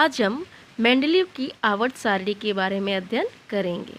आज हम मेंडलीव की आवर्त सारणी के बारे में अध्ययन करेंगे।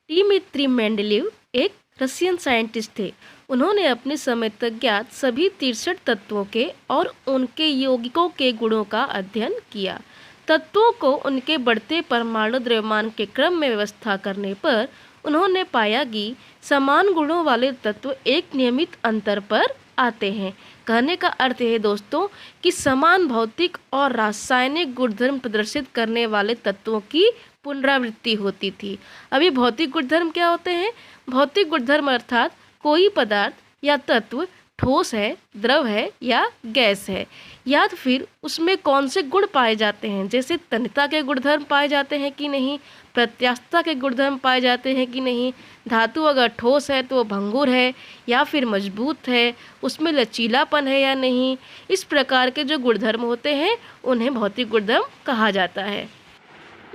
डिमित्री मेंडलीव एक रशियन साइंटिस्ट थे। उन्होंने अपने समय तक ज्ञात सभी 63 तत्वों के और उनके यौगिकों के गुणों का अध्ययन किया। तत्वों को उनके बढ़ते परमाणु द्रव्यमान के क्रम में व्यवस्था करने पर उन्होंने पाया कि समान गुणों वाले तत्व एक नियमित अंतर पर आते हैं। कहने का अर्थ है दोस्तों कि समान भौतिक और रासायनिक गुणधर्म प्रदर्शित करने वाले तत्वों की पुनरावृत्ति होती थी। अभी भौतिक गुणधर्म क्या होते हैं? भौतिक गुणधर्म अर्थात कोई पदार्थ या तत्व ठोस है, द्रव है या गैस है, या तो फिर उसमें कौन से गुण पाए जाते हैं, जैसे तन्यता के गुणधर्म पाए जाते हैं कि नहीं, प्रत्यास्थता के गुणधर्म पाए जाते हैं कि नहीं, धातु अगर ठोस है तो वो भंगुर है या फिर मजबूत है, उसमें लचीलापन है या नहीं। इस प्रकार के जो गुणधर्म होते हैं उन्हें भौतिक गुणधर्म कहा जाता है।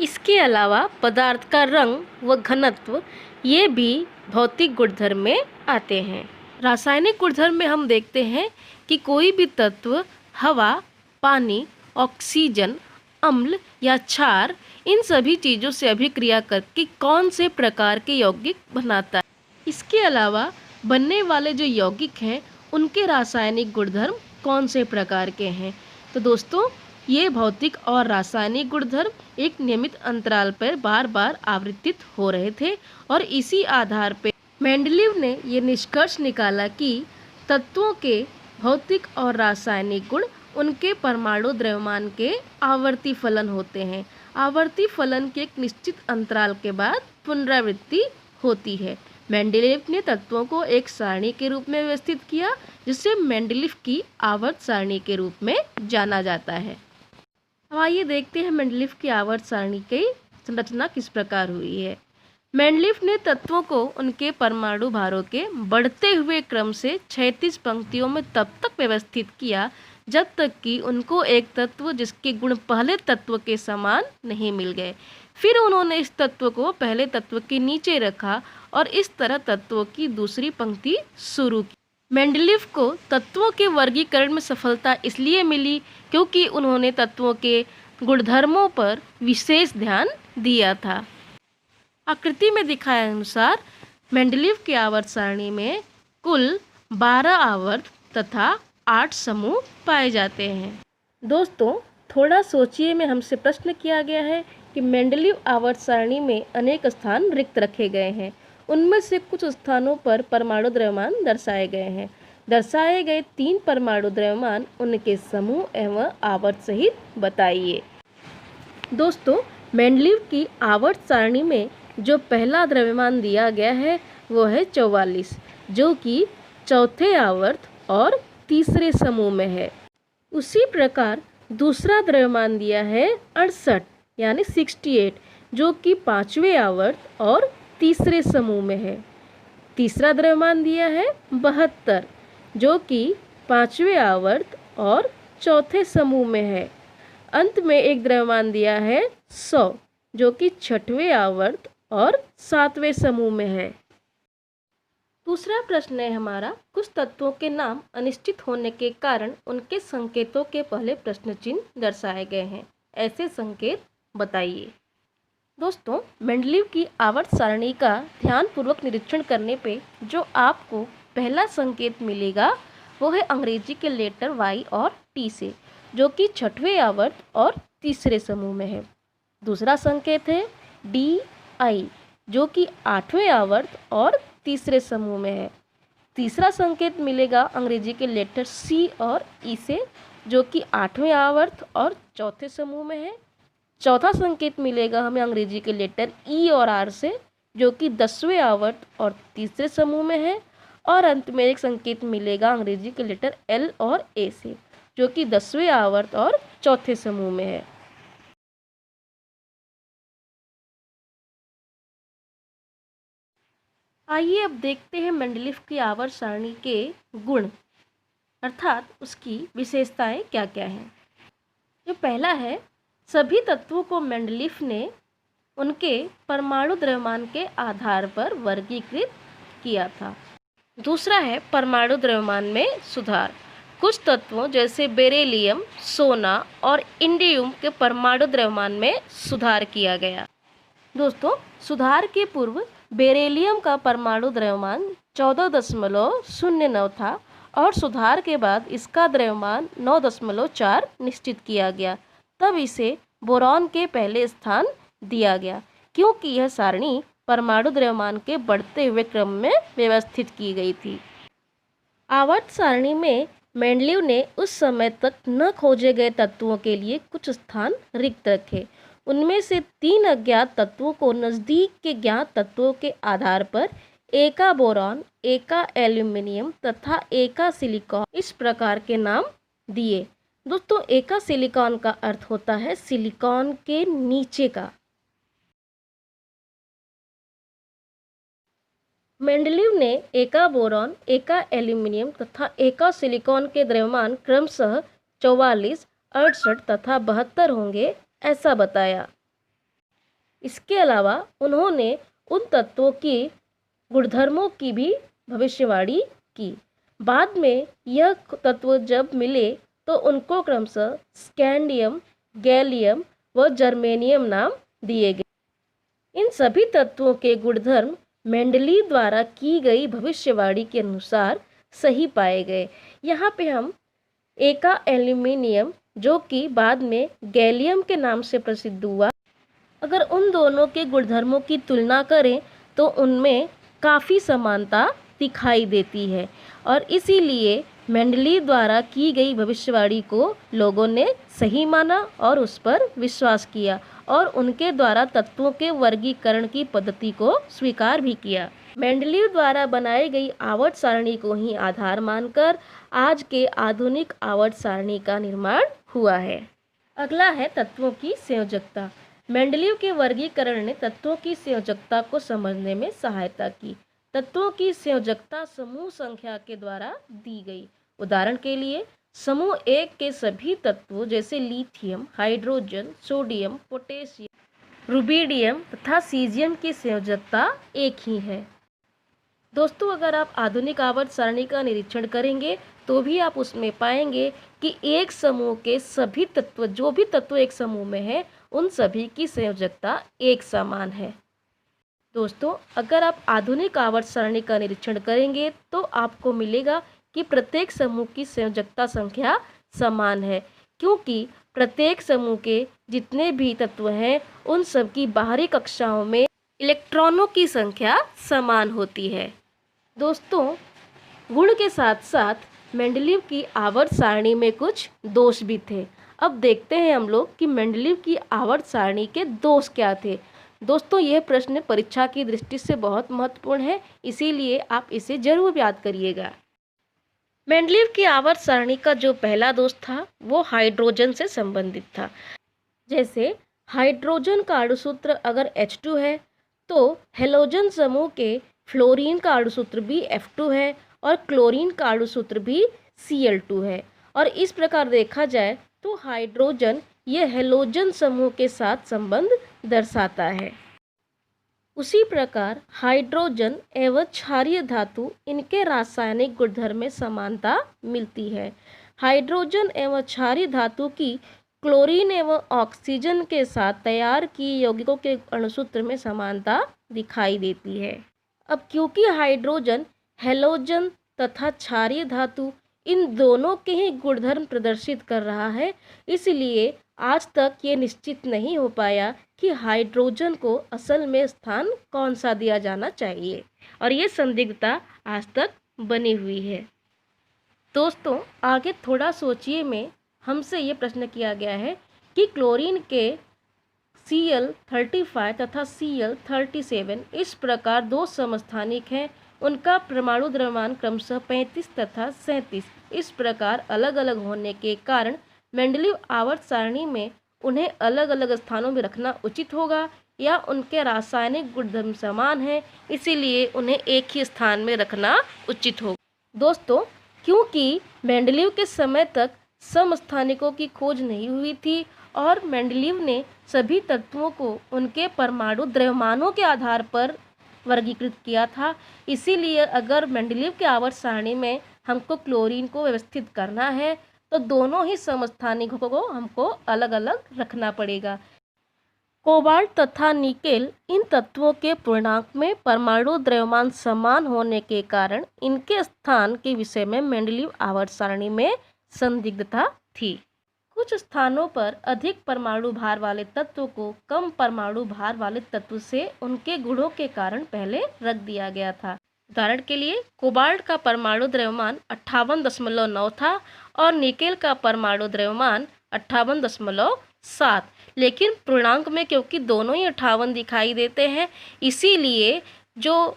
इसके अलावा पदार्थ का रंग व घनत्व ये भी भौतिक गुणधर्म में आते हैं। रासायनिक गुणधर्म में हम देखते हैं कि कोई भी तत्व हवा, पानी, ऑक्सीजन, अम्ल या क्षार इन सभी चीज़ों से अभिक्रिया करके कौन से प्रकार के यौगिक बनाता है। इसके अलावा बनने वाले जो यौगिक हैं उनके रासायनिक गुणधर्म कौन से प्रकार के हैं। तो दोस्तों ये भौतिक और रासायनिक गुणधर्म एक नियमित अंतराल पर बार बार आवृत्तित हो रहे थे और इसी आधार पर मेंडलीव ने ये निष्कर्ष निकाला कि तत्वों के भौतिक और रासायनिक गुण उनके परमाणु द्रव्यमान के आवर्ती फलन होते हैं। आवर्ती फलन के एक निश्चित अंतराल के बाद पुनरावृत्ति होती है। मेंडलीव ने तत्वों को एक सारणी के रूप में व्यवस्थित किया जिसे मेंडलीव की आवर्त सारणी के रूप में जाना जाता है। अब आइए देखते हैं मेंडलीव की आवर्त सारणी की संरचना किस प्रकार हुई है। मेंडलीव ने तत्वों को उनके परमाणु भारों के बढ़ते हुए क्रम से 36 पंक्तियों में तब तक व्यवस्थित किया जब तक कि उनको एक तत्व जिसके गुण पहले तत्व के समान नहीं मिल गए। फिर उन्होंने इस तत्व को पहले तत्व के नीचे रखा और इस तरह तत्वों की दूसरी पंक्ति शुरू की। मेंडलीव को तत्वों के वर्गीकरण में सफलता इसलिए मिली क्योंकि उन्होंने तत्वों के गुणधर्मों पर विशेष ध्यान दिया था। आकृति में दिखाए अनुसार मेंडलीव की आवर्त सारणी में कुल 12 आवर्त तथा 8 समूह पाए जाते हैं। दोस्तों थोड़ा सोचिए, में हमसे प्रश्न किया गया है कि मेंडलीव आवर्त सारणी में अनेक स्थान रिक्त रखे गए हैं। उनमें से कुछ स्थानों पर परमाणु द्रव्यमान दर्शाए गए हैं। दर्शाए गए 3 परमाणु द्रव्यमान उनके समूह एवं आवर्त सहित बताइए। दोस्तों मेंडलीव की आवर्त सारणी में जो पहला द्रव्यमान दिया गया है वो है 44, जो कि चौथे आवर्त और तीसरे समूह में है। उसी प्रकार दूसरा द्रव्यमान दिया है 68 यानी 68, जो कि 5वें आवर्त और तीसरे समूह में है। तीसरा द्रव्यमान दिया है 72, जो कि 5वें आवर्त और चौथे समूह में है। अंत में एक द्रव्यमान दिया है 100, जो कि 6वें आवर्त और 7वें समूह में है। दूसरा प्रश्न है हमारा, कुछ तत्वों के नाम अनिश्चित होने के कारण उनके संकेतों के पहले प्रश्न चिन्ह दर्शाए गए हैं। ऐसे संकेत बताइए। दोस्तों मेंडलीव की आवर्त सारणी का ध्यानपूर्वक निरीक्षण करने पे जो आपको पहला संकेत मिलेगा वो है अंग्रेजी के लेटर वाई और टी से, जो कि 6वें आवर्त और तीसरे समूह में है। दूसरा संकेत है डी आई, जो कि 8वें आवर्त और तीसरे समूह में है। तीसरा संकेत मिलेगा अंग्रेजी के लेटर सी और ई से, जो कि 8वें आवर्त और चौथे समूह में है। चौथा संकेत मिलेगा हमें अंग्रेजी के लेटर ई और आर से, जो कि 10वें आवर्त और तीसरे समूह में है। और अंत में एक संकेत मिलेगा अंग्रेजी के लेटर एल और ए से, जो कि 10वें आवर्त और चौथे समूह में है। आइए अब देखते हैं मेंडलीव की आवर्त सारणी के गुण अर्थात उसकी विशेषताएं क्या क्या हैं। जो पहला है, सभी तत्वों को मेंडलीव ने उनके परमाणु द्रव्यमान के आधार पर वर्गीकृत किया था। दूसरा है परमाणु द्रव्यमान में सुधार। कुछ तत्वों जैसे बेरिलियम, सोना और इंडियम के परमाणु द्रव्यमान में सुधार किया गया। दोस्तों, सुधार के पूर्व बेरिलियम का परमाणु द्रव्यमान 14.09 था और सुधार के बाद इसका द्रव्यमान 9.4 निश्चित किया गया। तब इसे बोरॉन के पहले स्थान दिया गया क्योंकि यह सारणी परमाणु द्रव्यमान के बढ़ते हुए क्रम में व्यवस्थित की गई थी। आवर्त सारणी में मेंडलीव ने उस समय तक न खोजे गए तत्वों के लिए कुछ स्थान रिक्त रखे। उनमें से 3 अज्ञात तत्वों को नज़दीक के ज्ञात तत्वों के आधार पर एका बोरॉन, एका एल्यूमिनियम तथा एका सिलिकॉन इस प्रकार के नाम दिए। दोस्तों, एका सिलिकॉन का अर्थ होता है सिलिकॉन के नीचे का। मेंडलीव ने एका बोरॉन, एका एल्यूमिनियम तथा एका सिलिकॉन के द्रव्यमान क्रमशः 44, 68 तथा 72 होंगे ऐसा बताया। इसके अलावा उन्होंने उन तत्वों की गुणधर्मों की भी भविष्यवाणी की। बाद में यह तत्व जब मिले तो उनको क्रमशः स्कैंडियम, गैलियम व जर्मेनियम नाम दिए गए। इन सभी तत्वों के गुणधर्म मेंडलीव द्वारा की गई भविष्यवाणी के अनुसार सही पाए गए। यहाँ पे हम एका एल्यूमिनियम, जो कि बाद में गैलियम के नाम से प्रसिद्ध हुआ, अगर उन दोनों के गुणधर्मों की तुलना करें तो उनमें काफ़ी समानता दिखाई देती है और इसीलिए मेंडलीव द्वारा की गई भविष्यवाणी को लोगों ने सही माना और उस पर विश्वास किया और उनके द्वारा तत्वों के वर्गीकरण की पद्धति को स्वीकार भी किया। मेंडलीव द्वारा बनाई गई आवर्त सारणी को ही आधार मानकर आज के आधुनिक आवर्त सारणी का निर्माण हुआ है। अगला है तत्वों की संयोजकता। मेंडलीव के वर्गीकरण ने तत्वों की संयोजकता को समझने में सहायता की। तत्वों की संयोजकता समूह संख्या के द्वारा दी गई। उदाहरण के लिए समूह 1 के सभी तत्वों जैसे lithium, hydrogen, sodium, potassium, rubidium तथा सीजियम की संयोजकता एक ही है। दोस्तों, अगर आप आधुनिक आवर्त सारणी का निरीक्षण करेंगे तो भी आप उसमें पाएंगे कि एक समूह के सभी तत्व, जो भी तत्व एक समूह में है, उन सभी की संयोजकता एक समान है। दोस्तों, अगर आप आधुनिक आवर्त सारणी का निरीक्षण करेंगे तो आपको मिलेगा कि प्रत्येक समूह की संयोजकता संख्या समान है क्योंकि प्रत्येक समूह के जितने भी तत्व हैं उन सब की बाहरी कक्षाओं में इलेक्ट्रॉनों की संख्या समान होती है। दोस्तों, गुण के साथ साथ मेंडलीव की आवर्त सारणी में कुछ दोष भी थे। अब देखते हैं हम लोग कि मेंडलीव की आवर्त सारणी के दोष क्या थे। दोस्तों, यह प्रश्न परीक्षा की दृष्टि से बहुत महत्वपूर्ण है, इसीलिए आप इसे जरूर याद करिएगा। मेंडलीव की आवर्त सारणी का जो पहला दोष था वो हाइड्रोजन से संबंधित था। जैसे हाइड्रोजन का अणुसूत्र अगर H2 है तो हेलोजन समूह के फ्लोरीन का अणुसूत्र भी F2 है और क्लोरीन का अणुसूत्र भी Cl2 है। और इस प्रकार देखा जाए तो हाइड्रोजन यह हेलोजन समूह के साथ संबंध दर्शाता है। उसी प्रकार हाइड्रोजन एवं क्षारीय धातु, इनके रासायनिक गुणधर्म में समानता मिलती है। हाइड्रोजन एवं क्षारीय धातु की क्लोरीन एवं ऑक्सीजन के साथ तैयार की यौगिकों के अणुसूत्र में समानता दिखाई देती है। अब क्योंकि हाइड्रोजन हेलोजन तथा क्षारीय धातु इन दोनों के ही गुणधर्म प्रदर्शित कर रहा है, इसलिए आज तक ये निश्चित नहीं हो पाया कि हाइड्रोजन को असल में स्थान कौन सा दिया जाना चाहिए और ये संदिग्धता आज तक बनी हुई है। दोस्तों, आगे थोड़ा सोचिए में हमसे ये प्रश्न किया गया है कि क्लोरीन के Cl35 तथा Cl37 इस प्रकार दो समस्थानिक हैं, उनका परमाणु द्रव्यमान क्रमशः 35 तथा 37 इस प्रकार अलग अलग होने के कारण मेंडलीव आवर्त सारणी में उन्हें अलग अलग स्थानों में रखना उचित होगा या उनके रासायनिक गुणधर्म समान हैं, इसीलिए उन्हें एक ही स्थान में रखना उचित होगा। दोस्तों, क्योंकि मेंडलीव के समय तक समस्थानिकों की खोज नहीं हुई थी और मेंडलीव ने सभी तत्वों को उनके परमाणु द्रव्यमानों के आधार पर वर्गीकृत किया था। इसीलिए अगर मेंडलीव के आवर्त सारणी में हमको क्लोरीन को व्यवस्थित करना है तो दोनों ही समस्थानिकों को हमको अलग अलग रखना पड़ेगा। कोबाल्ट तथा निकेल इन तत्वों के पूर्णांक में परमाणु द्रव्यमान समान होने के कारण इनके स्थान के विषय में मेंडलीव आवर्त सारणी में संदिग्धता थी। कुछ स्थानों पर अधिक परमाणु भार वाले तत्व को कम परमाणु भार वाले तत्व से उनके गुणों के कारण पहले रख दिया गया था। उदाहरण के लिए कोबाल्ट का परमाणु द्रव्यमान 58.9 था और निकेल का परमाणु द्रव्यमान 58.7, लेकिन पूर्णांक में क्योंकि दोनों ही 58 दिखाई देते हैं, इसीलिए जो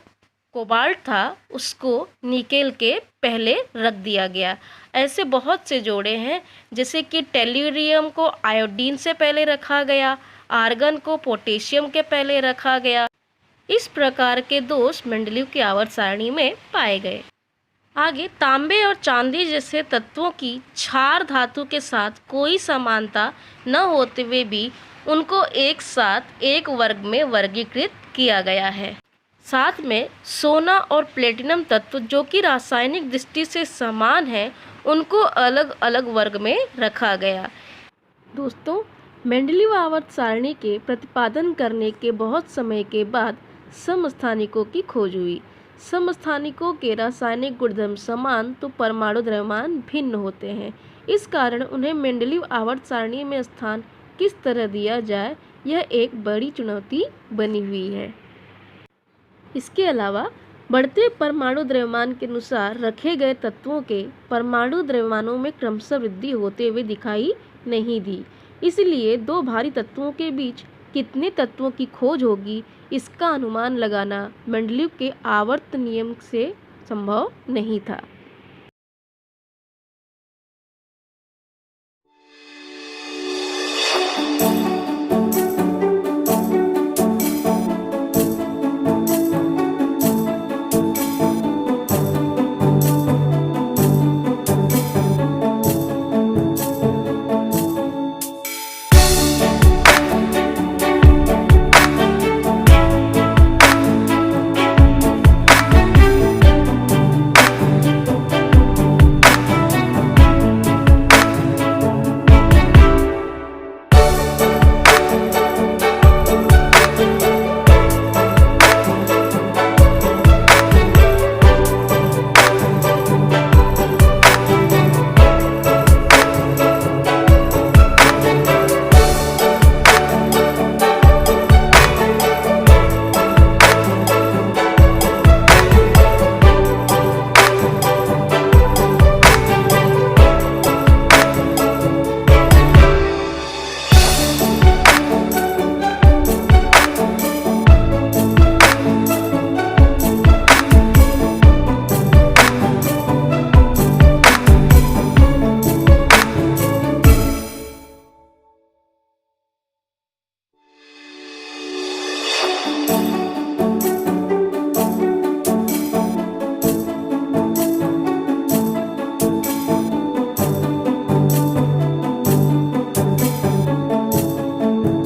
कोबाल्ट था उसको निकेल के पहले रख दिया गया। ऐसे बहुत से जोड़े हैं, जैसे कि टेल्यूरियम को आयोडीन से पहले रखा गया, आर्गन को पोटेशियम के पहले रखा गया। इस प्रकार के दोष मेंडलीव की आवर्त सारणी में पाए गए। आगे तांबे और चांदी जैसे तत्वों की क्षार धातु के साथ कोई समानता न होते हुए भी उनको एक साथ एक वर्ग में वर्गीकृत किया गया है। साथ में सोना और प्लेटिनम तत्व जो कि रासायनिक दृष्टि से समान है, उनको अलग अलग वर्ग में रखा गया। दोस्तों, मेंडलीव आवर्त सारणी के प्रतिपादन करने के बहुत समय के बाद समस्थानिकों की खोज हुई। समस्थानिकों के रासायनिक गुणधर्म समान तो परमाणु द्रव्यमान भिन्न होते हैं। इस कारण उन्हें मेंडलीव आवर्त सारणी में स्थान किस तरह दिया जाए, यह एक बड़ी चुनौती बनी हुई है। इसके अलावा बढ़ते परमाणु द्रव्यमान के अनुसार रखे गए तत्वों के परमाणु द्रव्यमानों में क्रमशः वृद्धि होते हुए दिखाई नहीं दी। इसलिए दो भारी तत्वों के बीच कितने तत्वों की खोज होगी, इसका अनुमान लगाना मेंडलीव के आवर्त नियम से संभव नहीं था।